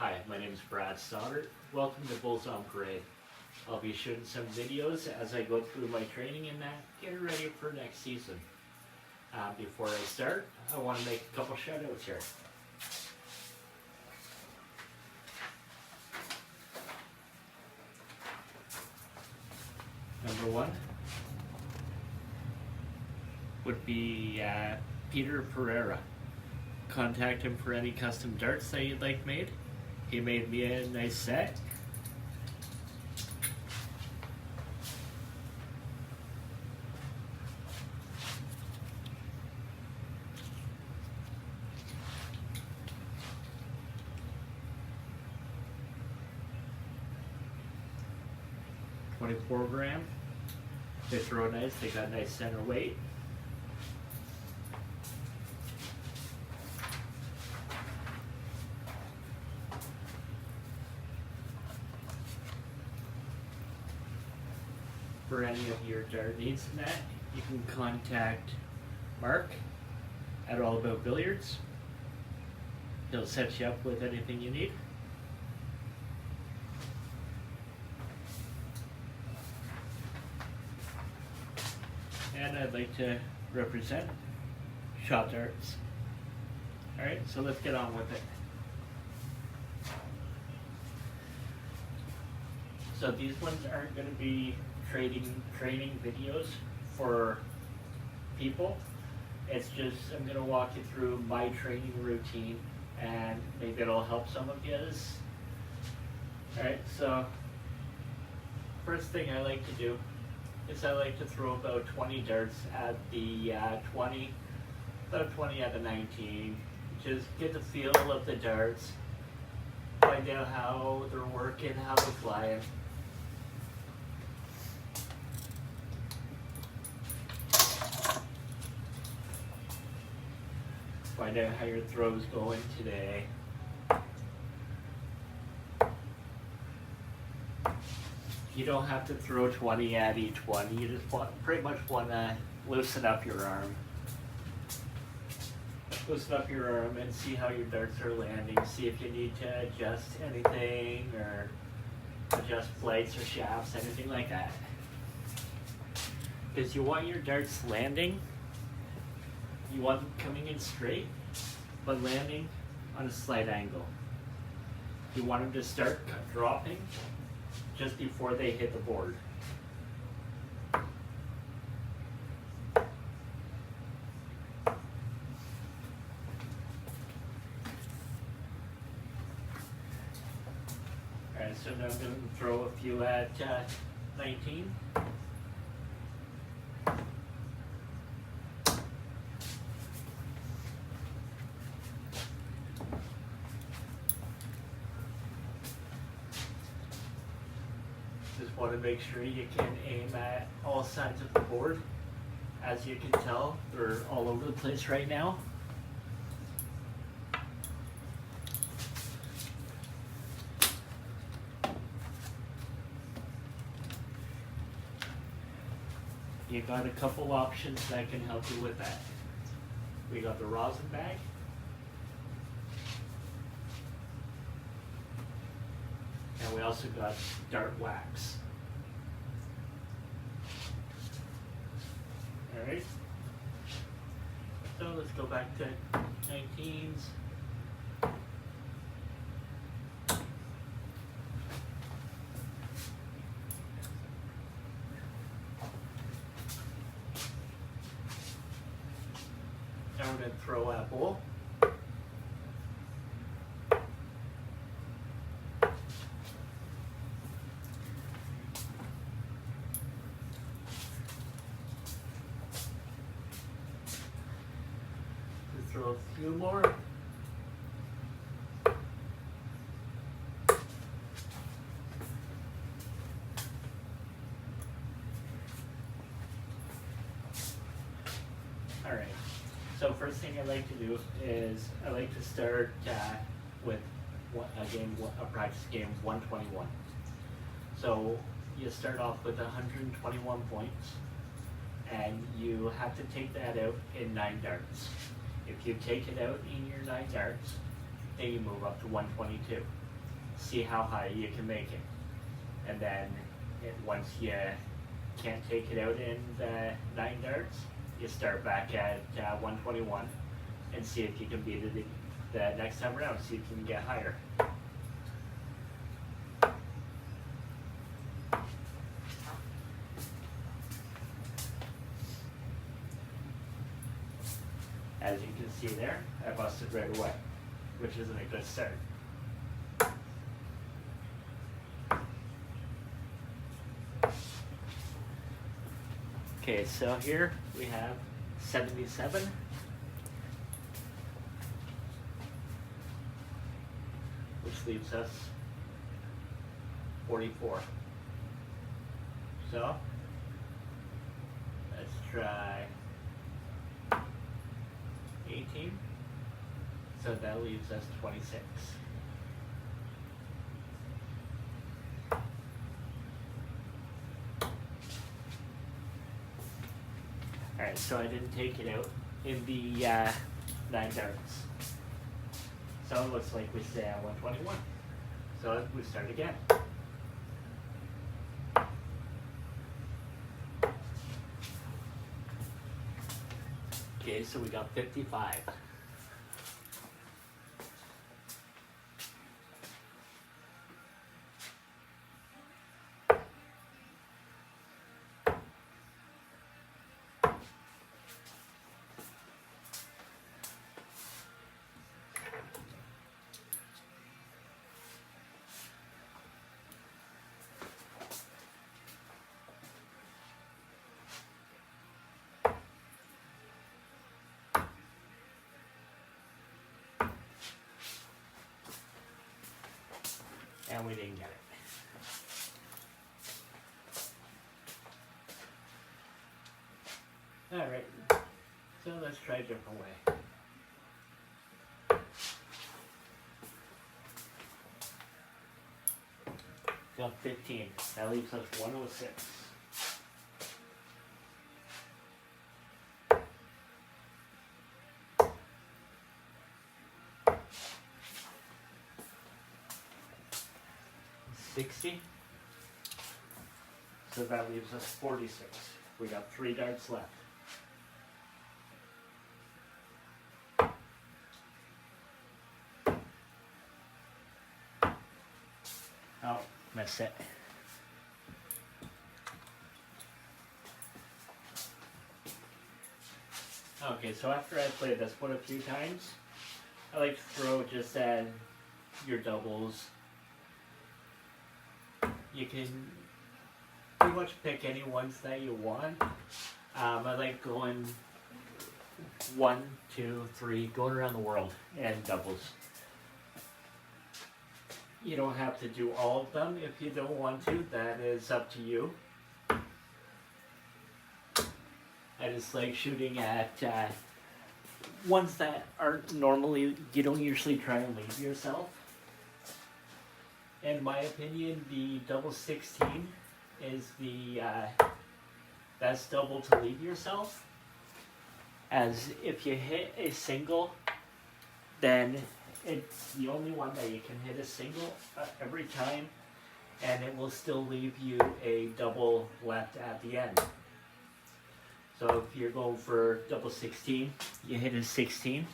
Hi, my name is Brad Stoddard. Welcome to Bulls on Parade. I'll be shooting some videos as I go through my training and get it ready for next season. Before I start, I want to make a couple shout outs here. Number one would be Peter Pereira. Contact him for any custom darts that you'd like made. He made me a nice set. .24 gram. They throw nice. They got nice center weight. For any of your dart needs in that, you can contact Mark at All About Billiards. He'll set you up with anything you need. And I'd like to represent Shot Darts. Alright, so let's get on with it. So these ones aren't going to be training videos for people. It's just I'm going to walk you through my training routine and maybe it'll help some of you. Alright, so first thing I like to do is I like to throw about 20 darts at the about 20 at the 19. Just get the feel of the darts, find out how they're working, how they're flying. Find out how your throw's going today. You don't have to throw 20 at each one. You just pretty much want to loosen up your arm. Loosen up your arm and see how your darts are landing. See if you need to adjust anything or adjust flights or shafts, anything like that. Because you want your darts landing. You want them coming in straight, but landing on a slight angle. You want them to start dropping just before they hit the board. Alright, so now I'm going to throw a few at 19. Just want to make sure you can aim at all sides of the board. As you can tell, they're all over the place right now. You got a couple options that can help you with that. We got the rosin bag. And we also got dart wax. Alright. So let's go back to 19s. Now we're going to throw at bowl. Throw a few more. Alright, so first thing I like to do is I like to start with a practice game 121. So you start off with 121 points and you have to take that out in 9 darts. If you take it out in your 9 darts, then you move up to 122. see how high you can make it. And then once you can't take it out in the 9 darts, you start back at 121 and see if you can beat it the next time around, see if you can get higher. As you can see there, I busted right away, which isn't a good start. Okay, so here we have 77. Which leaves us 44. So, let's try 18. So that leaves us 26. Alright, so I didn't take it out in the 9 darts. So it looks like we stay at 121. So we start again. Okay, so we got 55. And we didn't get it. Alright, so let's try a different way. Got 15. That leaves us 106. So that leaves us 46. We got 3 darts left. Oh, missed it. Okay, so after I played this one a few times, I like to throw just your doubles. You can pretty much pick any ones that you want. I like going 1, 2, 3, going around the world and doubles. You don't have to do all of them if you don't want to. That is up to you. I just like shooting at ones that aren't normally, you don't usually try and leave yourself. In my opinion, the double 16 is the best double to leave yourself. As if you hit a single, then it's the only one that you can hit a single every time, and it will still leave you a double left at the end. So if you're going for double 16, you hit a 16,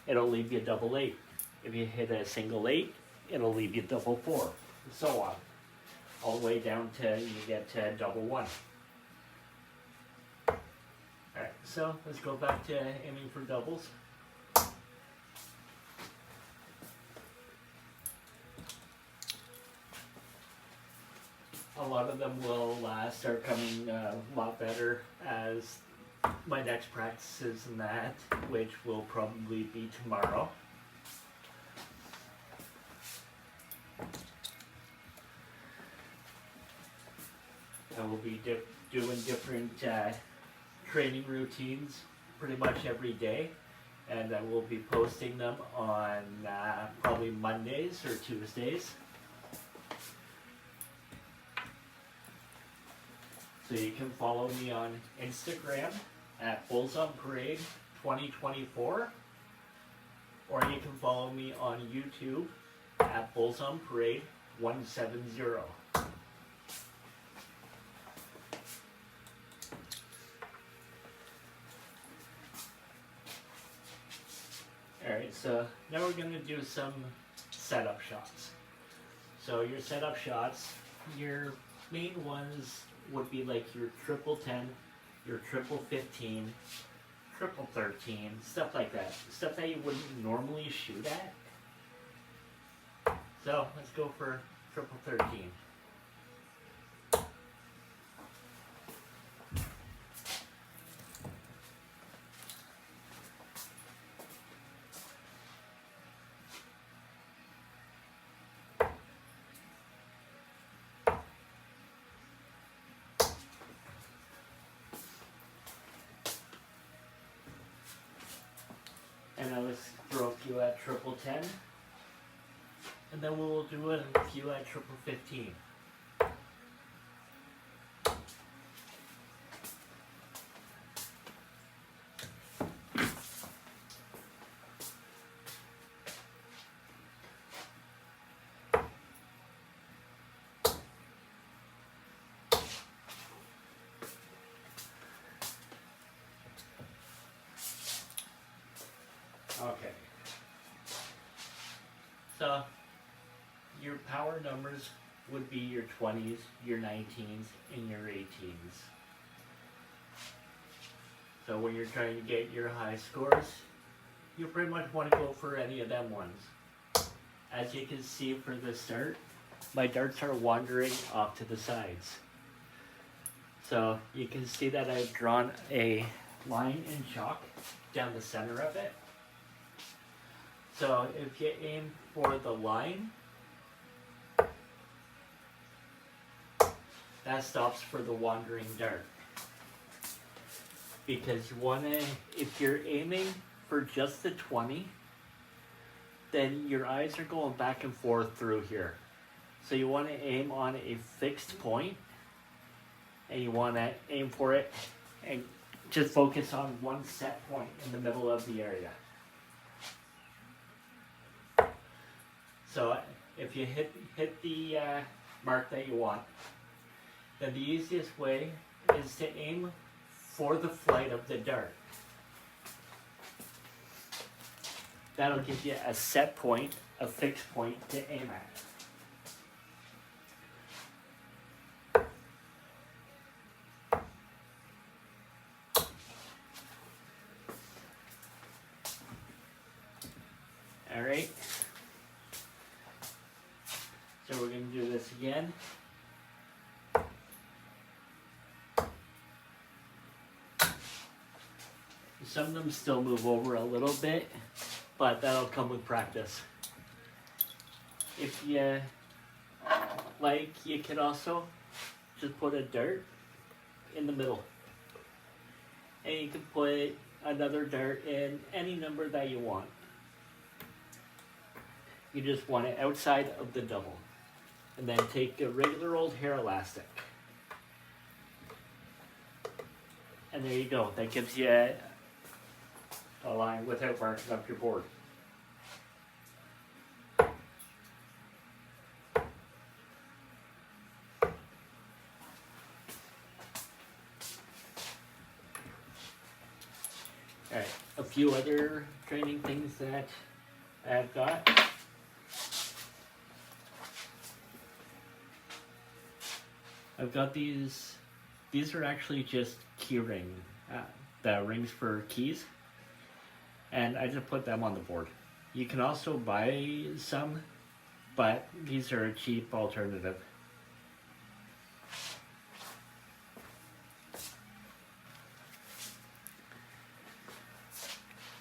it'll leave you double 8. If you hit a single 8, it'll leave you double 4, and so on. All the way down to you get to double 1. Alright, so let's go back to aiming for doubles. A lot of them will start coming a lot better as my next practices and that, which will probably be tomorrow. I will be doing different training routines pretty much every day, and I will be posting them on probably Mondays or Tuesdays. So you can follow me on Instagram at Bulls on Parade 2024, or you can follow me on YouTube at Bulls on Parade 170. Alright, so now we're going to do some setup shots. So your setup shots, your main ones would be like your triple 10, your triple 15, triple 13, stuff like that. Stuff that you wouldn't normally shoot at. So let's go for triple 13. And now let's throw a few at triple 10. And then we'll do a few at triple 15. Okay. So your power numbers would be your 20s, your 19s, and your 18s. So when you're trying to get your high scores, you pretty much want to go for any of them ones. As you can see for the start, my darts are wandering off to the sides. So you can see that I've drawn a line in chalk down the center of it. So if you aim for the line, that stops for the wandering dart. Because you want to, if you're aiming for just the 20, then your eyes are going back and forth through here. So you want to aim on a fixed point, and you want to aim for it and just focus on one set point in the middle of the area. So if you hit the mark that you want, then the easiest way is to aim for the flight of the dart. That'll give you a set point, a fixed point to aim at. All right. So we're going to do this again. Some of them still move over a little bit, but that'll come with practice. If you like, you can also just put a dart in the middle. And you can put another dart in any number that you want. You just want it outside of the double. And then take a regular old hair elastic. And there you go. That gives you a line without marking up your board. Alright, a few other training things that I've got. I've got these are actually just key ring, the rings for keys, and I just put them on the board. You can also buy some, but these are a cheap alternative.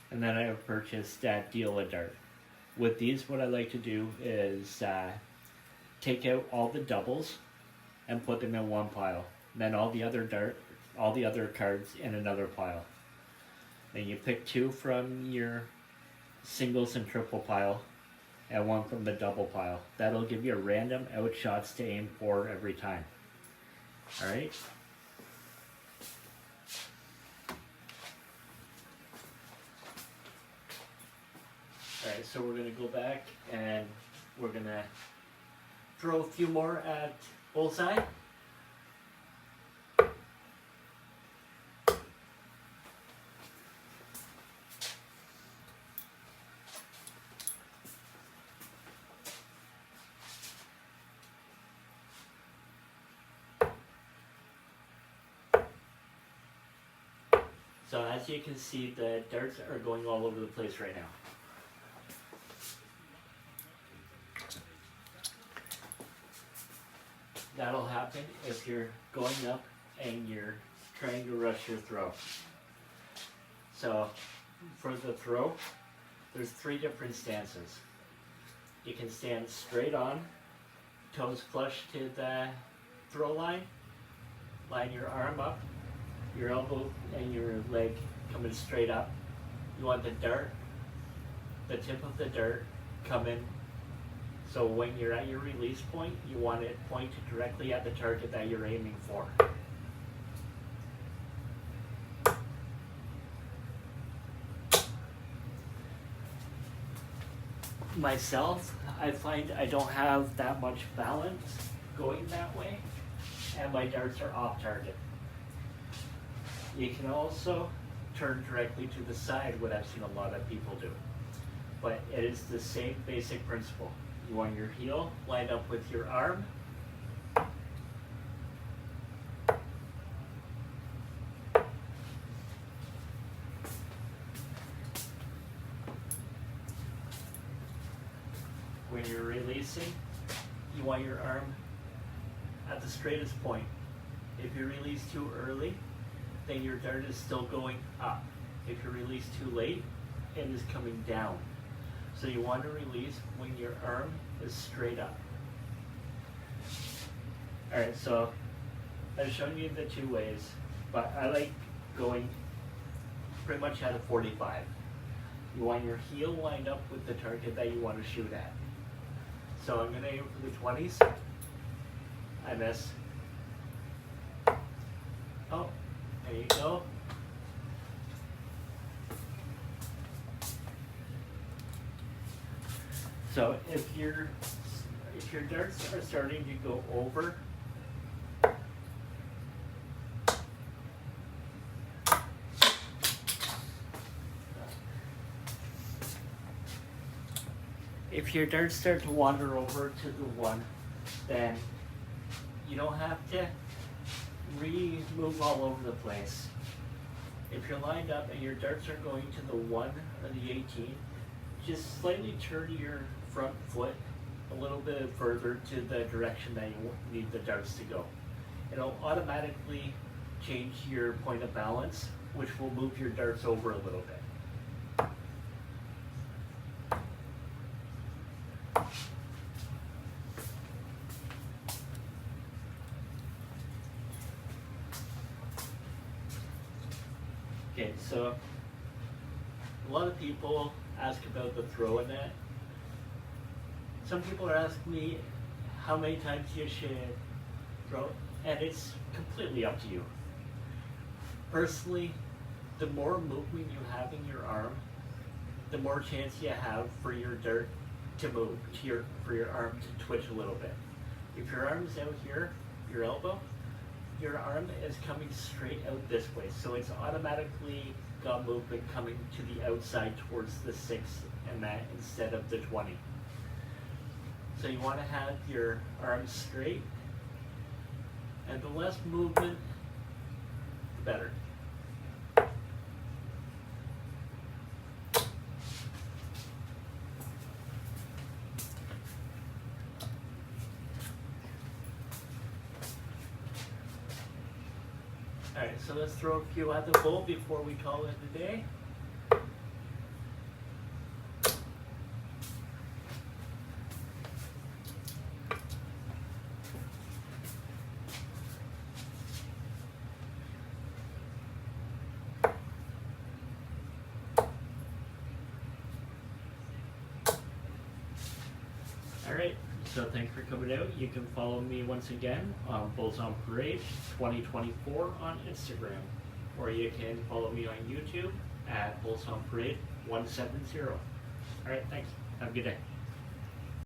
And then I have purchased Deal-A-Dart. With these, what I like to do is take out all the doubles and put them in one pile. Then all the other cards in another pile. Then you pick two from your singles and triple pile and one from the double pile. That'll give you random out shots to aim for every time. Alright? Alright, so we're going to go back and we're going to throw a few more at bullseye. So as you can see, the darts are going all over the place right now. That'll happen if you're going up and you're trying to rush your throw. So for the throw, there's 3 different stances. You can stand straight on, toes flush to the throw line, line your arm up, your elbow and your leg coming straight up. You want the dart, the tip of the dart coming. So when you're at your release point, you want it pointed directly at the target that you're aiming for. Myself, I find I don't have that much balance going that way, and my darts are off target. You can also turn directly to the side, what I've seen a lot of people do. But it is the same basic principle. You want your heel lined up with your arm. When you're releasing, you want your arm at the straightest point. If you release too early, then your dart is still going up. If you release too late, it is coming down. So you want to release when your arm is straight up. Alright, so I've shown you the 2 ways, but I like going pretty much at a 45. You want your heel lined up with the target that you want to shoot at. So I'm going to aim for the 20s. I miss. Oh, there you go. So if your darts are starting to go over, if your darts start to wander over to the 1, then you don't have to move all over the place. If you're lined up and your darts are going to the 1 or the 18, just slightly turn your front foot a little bit further to the direction that you need the darts to go. It'll automatically change your point of balance, which will move your darts over a little bit. Okay, so a lot of people ask about the throw in that. Some people are asking me how many times you should throw, and it's completely up to you. Personally, the more movement you have in your arm, the more chance you have for your dart to move, for your arm to twitch a little bit. If your arm is out here, your elbow, your arm is coming straight out this way, so it's automatically got movement coming to the outside towards the 6 and that instead of the 20. So you want to have your arms straight, and the less movement, the better. Alright, so let's throw a few at the bull before we call it a day. Alright, so thanks for coming out. You can follow me once again on Bulls on Parade 2024 on Instagram. Or you can follow me on YouTube at Bulls on Parade 170. Alright, thanks. Have a good day.